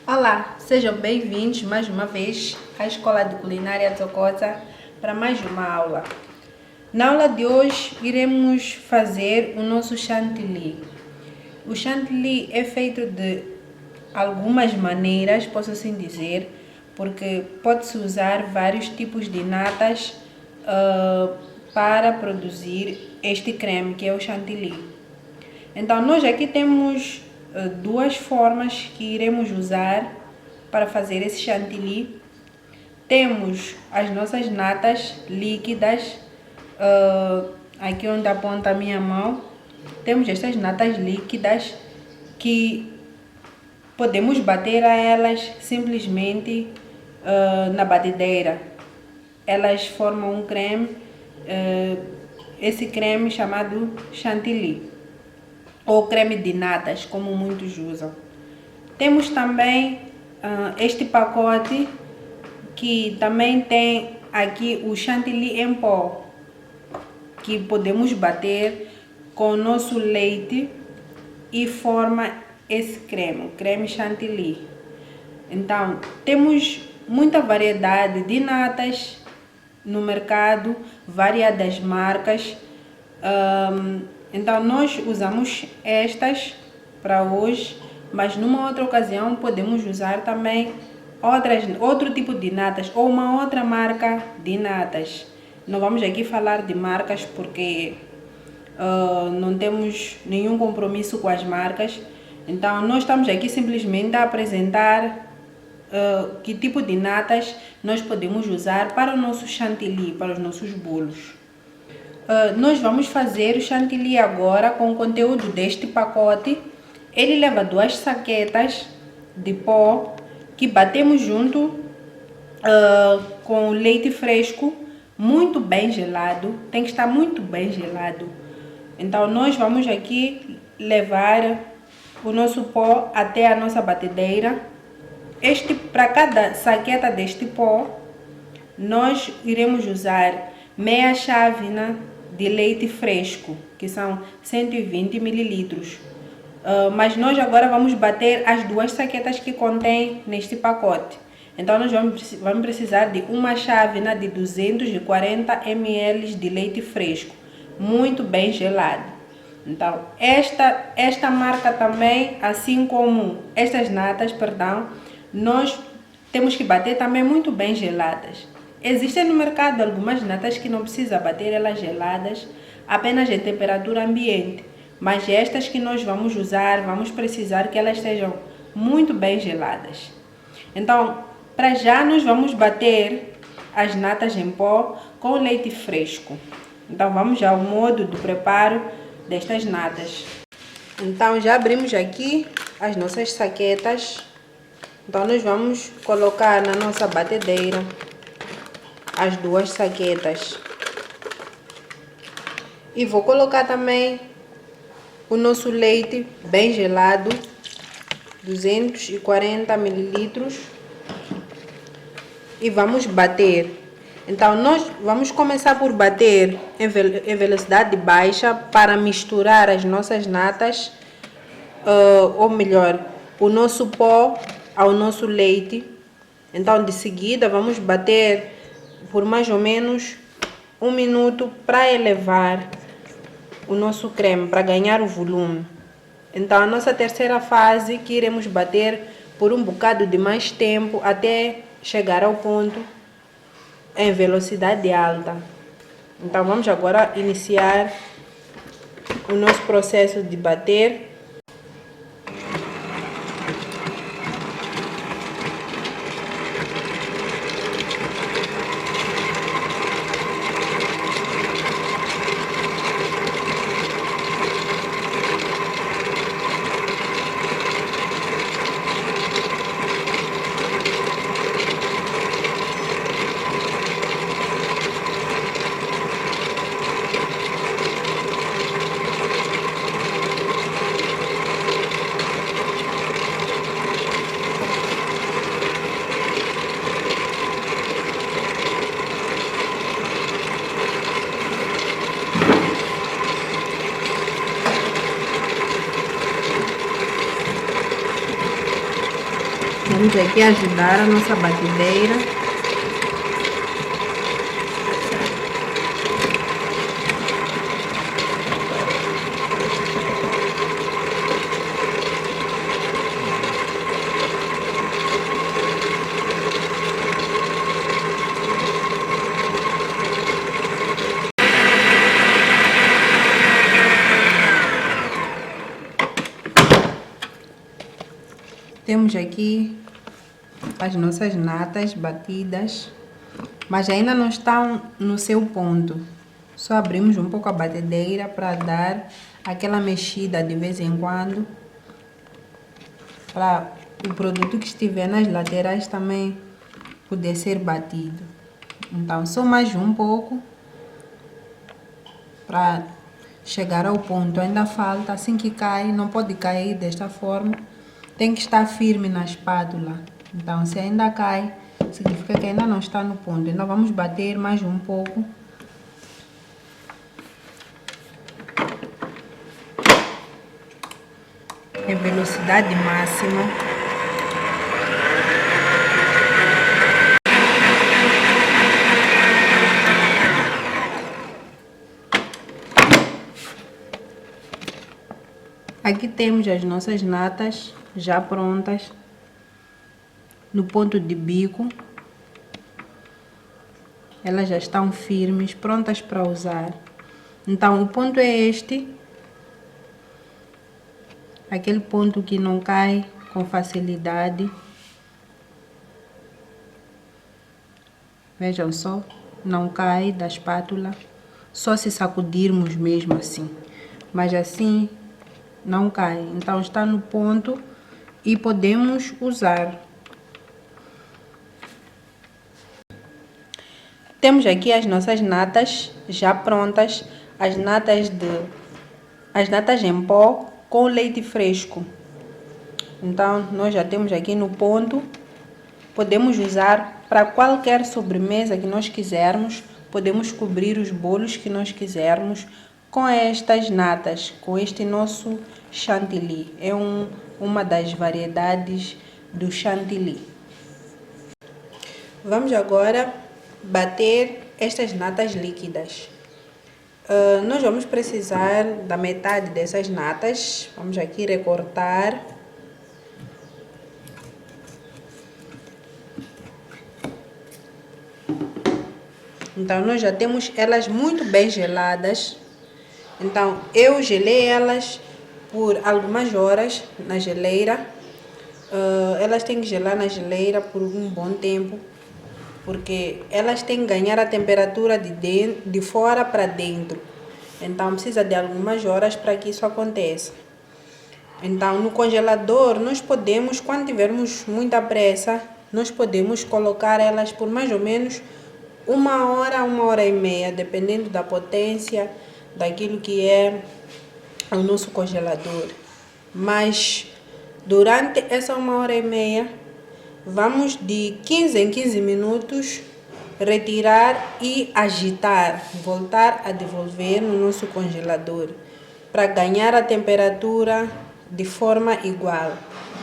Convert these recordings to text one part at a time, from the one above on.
Olá, sejam bem-vindos mais uma vez à Escola de Culinária Tsokoza para mais uma aula. Na aula de hoje iremos fazer o nosso chantilly. O chantilly é feito de algumas maneiras, posso assim dizer, porque pode-se usar vários tipos de natas para produzir este creme que é o chantilly. Então nós aqui temos duas formas que iremos usar para fazer esse chantilly. Temos as nossas natas líquidas, aqui onde aponta a minha mão, temos estas natas líquidas que podemos bater a elas simplesmente na batedeira. Elas formam um creme, esse creme chamado chantilly, ou creme de natas, como muitos usam. Temos também este pacote que também tem aqui o chantilly em pó, que podemos bater com o nosso leite e forma esse creme, o creme chantilly. Então, temos muita variedade de natas no mercado, variadas marcas. Então, nós usamos estas para hoje, mas numa outra ocasião podemos usar também outro tipo de natas ou uma outra marca de natas. Não vamos aqui falar de marcas porque não temos nenhum compromisso com as marcas. Então, nós estamos aqui simplesmente a apresentar que tipo de natas nós podemos usar para o nosso chantilly, para os nossos bolos. Nós vamos fazer o chantilly agora com o conteúdo deste pacote. Ele leva 2 saquetas de pó que batemos junto com o leite fresco, muito bem gelado, tem que estar muito bem gelado. Então nós vamos aqui levar o nosso pó até a nossa batedeira. Para cada saqueta deste pó, nós iremos usar meia chávena de leite fresco, que são 120 mililitros. Mas nós agora vamos bater as 2 saquetas que contém neste pacote. Então nós vamos precisar de uma chávena de 240 ml de leite fresco, muito bem gelado. Então esta marca também, assim como estas natas, nós temos que bater também muito bem geladas. Existem no mercado algumas natas que não precisa bater elas geladas, apenas em temperatura ambiente. Mas estas que nós vamos usar, vamos precisar que elas sejam muito bem geladas. Então, para já nós vamos bater as natas em pó com leite fresco. Então, vamos ao modo do preparo destas natas. Então, já abrimos aqui as nossas saquetas. Então, nós vamos colocar na nossa batedeira as 2 saquetas. E vou colocar também o nosso leite bem gelado, 240 mililitros, e vamos bater. Então nós vamos começar por bater em velocidade baixa para misturar as nossas natas, ou melhor, o nosso pó ao nosso leite. Então de seguida vamos bater por mais ou menos 1 minuto para elevar o nosso creme, para ganhar o volume. Então a nossa terceira fase, que iremos bater por um bocado de mais tempo até chegar ao ponto em velocidade alta. Então vamos agora iniciar o nosso processo de bater. Vamos aqui ajudar a nossa batedeira. Temos aqui as nossas natas batidas, mas ainda não estão no seu ponto. Só abrimos um pouco a batedeira para dar aquela mexida de vez em quando, para o produto que estiver nas laterais também poder ser batido. Então, só mais um pouco para chegar ao ponto. Ainda falta, assim que cai, não pode cair desta forma. Tem que estar firme na espátula. Então, se ainda cai, significa que ainda não está no ponto. Então, vamos bater mais um pouco. Em velocidade máxima. Aqui temos as nossas natas já prontas no ponto de bico. Elas já estão firmes, prontas para usar. Então, o ponto é este. Aquele ponto que não cai com facilidade. Vejam só, não cai da espátula. Só se sacudirmos mesmo assim. Mas assim não cai. Então está no ponto e podemos usar. Temos aqui as nossas natas já prontas. As natas em pó com leite fresco. Então nós já temos aqui no ponto. Podemos usar para qualquer sobremesa que nós quisermos. Podemos cobrir os bolos que nós quisermos com estas natas, com este nosso chantilly. É uma das variedades do chantilly. Vamos agora bater estas natas líquidas. Nós vamos precisar da metade dessas natas. Vamos aqui recortar. Então, nós já temos elas muito bem geladas. Então, eu gelei elas por algumas horas na geleira. Elas têm que gelar na geleira por um bom tempo, porque elas têm que ganhar a temperatura de fora para dentro. Então, precisa de algumas horas para que isso aconteça. Então, no congelador, nós podemos, quando tivermos muita pressa, nós podemos colocar elas por mais ou menos 1 hora, 1 hora e meia, dependendo da potência daquilo que é o nosso congelador. Mas durante essa 1 hora e meia, vamos de 15 em 15 minutos retirar e agitar, voltar a devolver no nosso congelador para ganhar a temperatura de forma igual.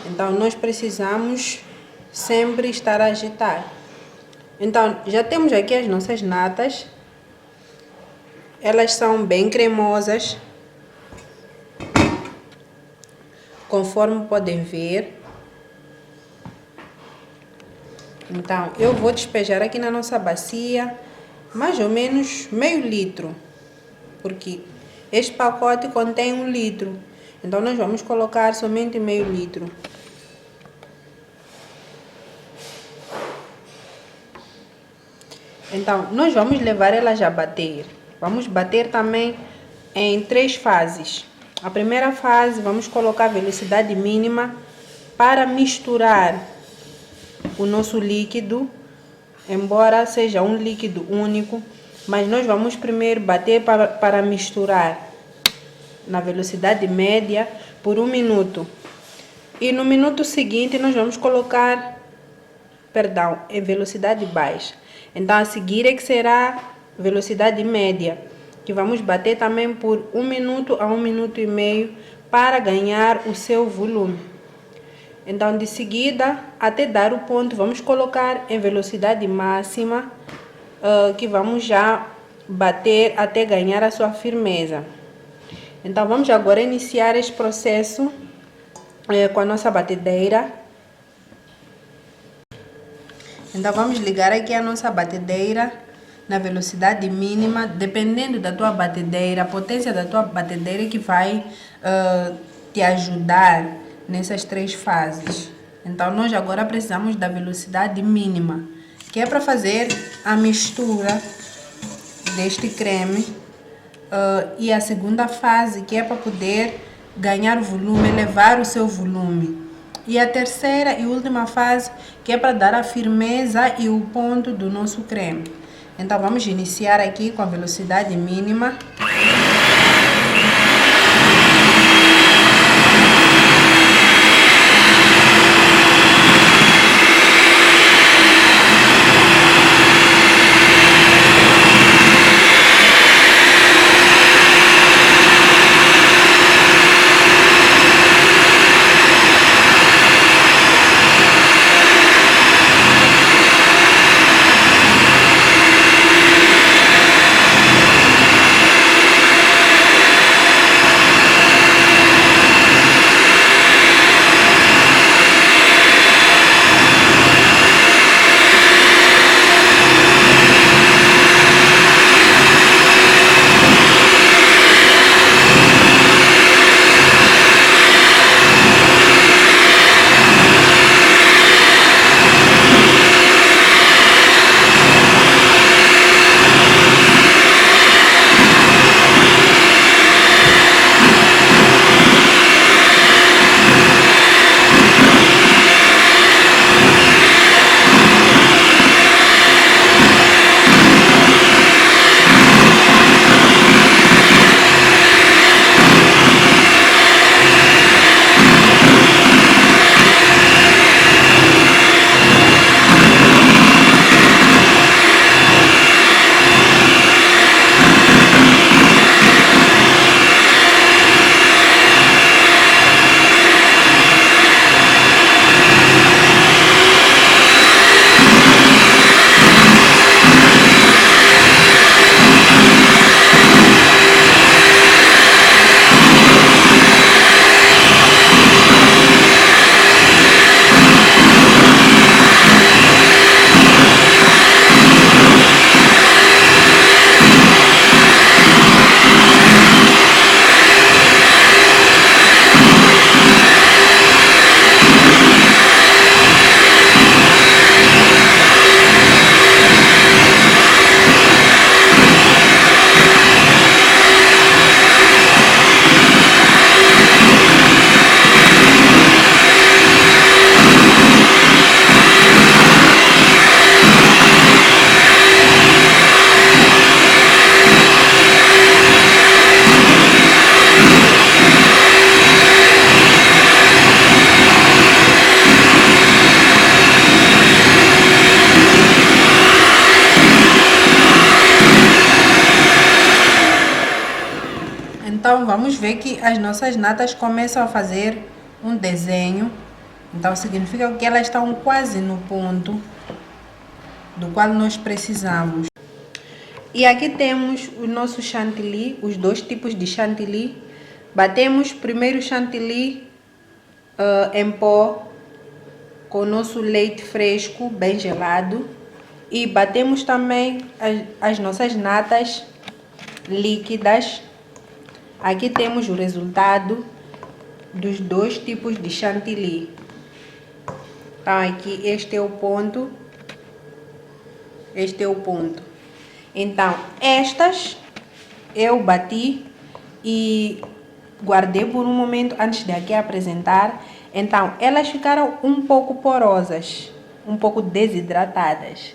Então nós precisamos sempre estar a agitar. Então, já temos aqui as nossas natas. Elas são bem cremosas, conforme podem ver. Então, eu vou despejar aqui na nossa bacia mais ou menos meio litro, porque este pacote contém 1 litro. Então, nós vamos colocar somente meio litro. Então, nós vamos levar elas a bater. Vamos bater também em 3 fases. A primeira fase, vamos colocar velocidade mínima para misturar o nosso líquido, embora seja um líquido único, mas nós vamos primeiro bater para misturar na velocidade média por 1 minuto. E no minuto seguinte, nós vamos colocar, em velocidade baixa. Então, a seguir é que será velocidade média, que vamos bater também por 1 minuto a 1 minuto e meio para ganhar o seu volume. Então, de seguida, até dar o ponto, vamos colocar em velocidade máxima, que vamos já bater até ganhar a sua firmeza. Então, vamos agora iniciar este processo com a nossa batedeira. Então, vamos ligar aqui a nossa batedeira na velocidade mínima, dependendo da tua batedeira, a potência da tua batedeira que vai te ajudar nessas 3 fases. Então, nós agora precisamos da velocidade mínima, que é para fazer a mistura deste creme, e a segunda fase, que é para poder ganhar volume, elevar o seu volume. E a terceira e última fase, que é para dar a firmeza e o ponto do nosso creme. Então, vamos iniciar aqui com a velocidade mínima. Então, vamos ver que as nossas natas começam a fazer um desenho. Então, significa que elas estão quase no ponto do qual nós precisamos. E aqui temos o nosso chantilly, os 2 tipos de chantilly. Batemos primeiro o chantilly em pó com o nosso leite fresco, bem gelado. E batemos também as nossas natas líquidas. Aqui temos o resultado dos 2 tipos de chantilly. Então, aqui este é o ponto. Este é o ponto. Então, estas eu bati e guardei por um momento antes de aqui apresentar. Então, elas ficaram um pouco porosas, um pouco desidratadas.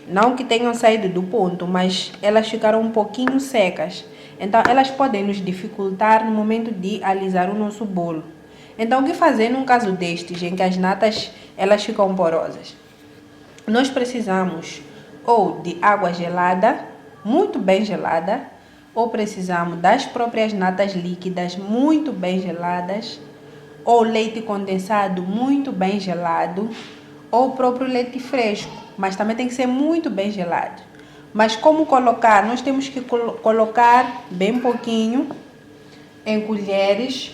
Não que tenham saído do ponto, mas elas ficaram um pouquinho secas. Então, elas podem nos dificultar no momento de alisar o nosso bolo. Então, o que fazer num caso destes, em que as natas elas ficam porosas? Nós precisamos ou de água gelada, muito bem gelada, ou precisamos das próprias natas líquidas, muito bem geladas, ou leite condensado muito bem gelado, ou o próprio leite fresco, mas também tem que ser muito bem gelado. Mas como colocar? Nós temos que colocar bem pouquinho em colheres.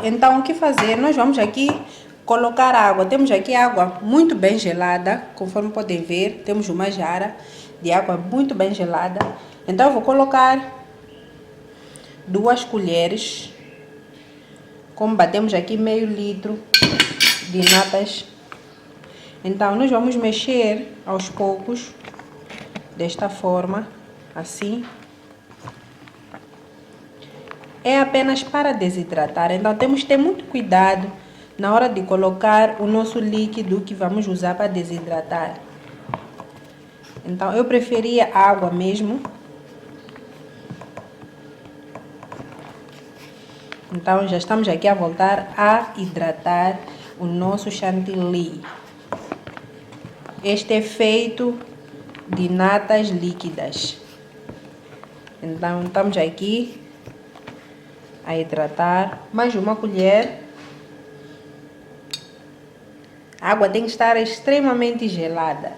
Então, o que fazer? Nós vamos aqui colocar água. Temos aqui água muito bem gelada, conforme podem ver. Temos uma jarra de água muito bem gelada. Então, eu vou colocar 2 colheres. Como batemos aqui meio litro de natas. Então, nós vamos mexer aos poucos, desta forma, assim. É apenas para desidratar, então temos que ter muito cuidado na hora de colocar o nosso líquido que vamos usar para desidratar. Então eu preferia água mesmo. Então já estamos aqui a voltar a hidratar o nosso chantilly. Este é feito de natas líquidas. Então estamos aqui a hidratar. Mais uma colher. A água tem que estar extremamente gelada.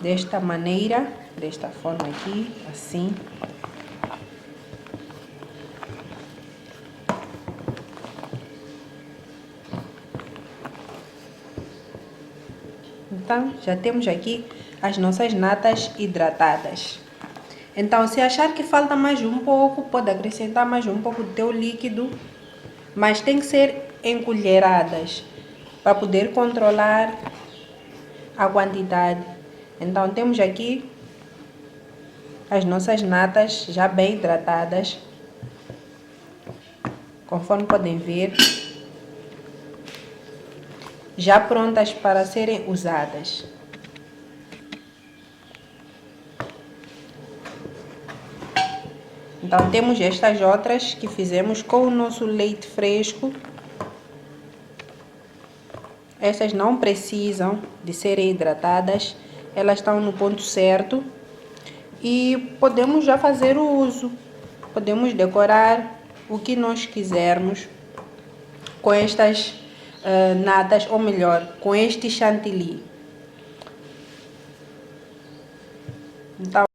Desta maneira, desta forma aqui, assim. Então, já temos aqui as nossas natas hidratadas. Então, se achar que falta mais um pouco, pode acrescentar mais um pouco do teu líquido, mas tem que ser em colheradas para poder controlar a quantidade. Então, temos aqui as nossas natas já bem hidratadas, conforme podem ver, já prontas para serem usadas. Então, temos estas outras que fizemos com o nosso leite fresco. Estas não precisam de serem hidratadas, elas estão no ponto certo. E podemos já fazer o uso. Podemos decorar o que nós quisermos com estas natas, ou melhor, com este chantilly. Então,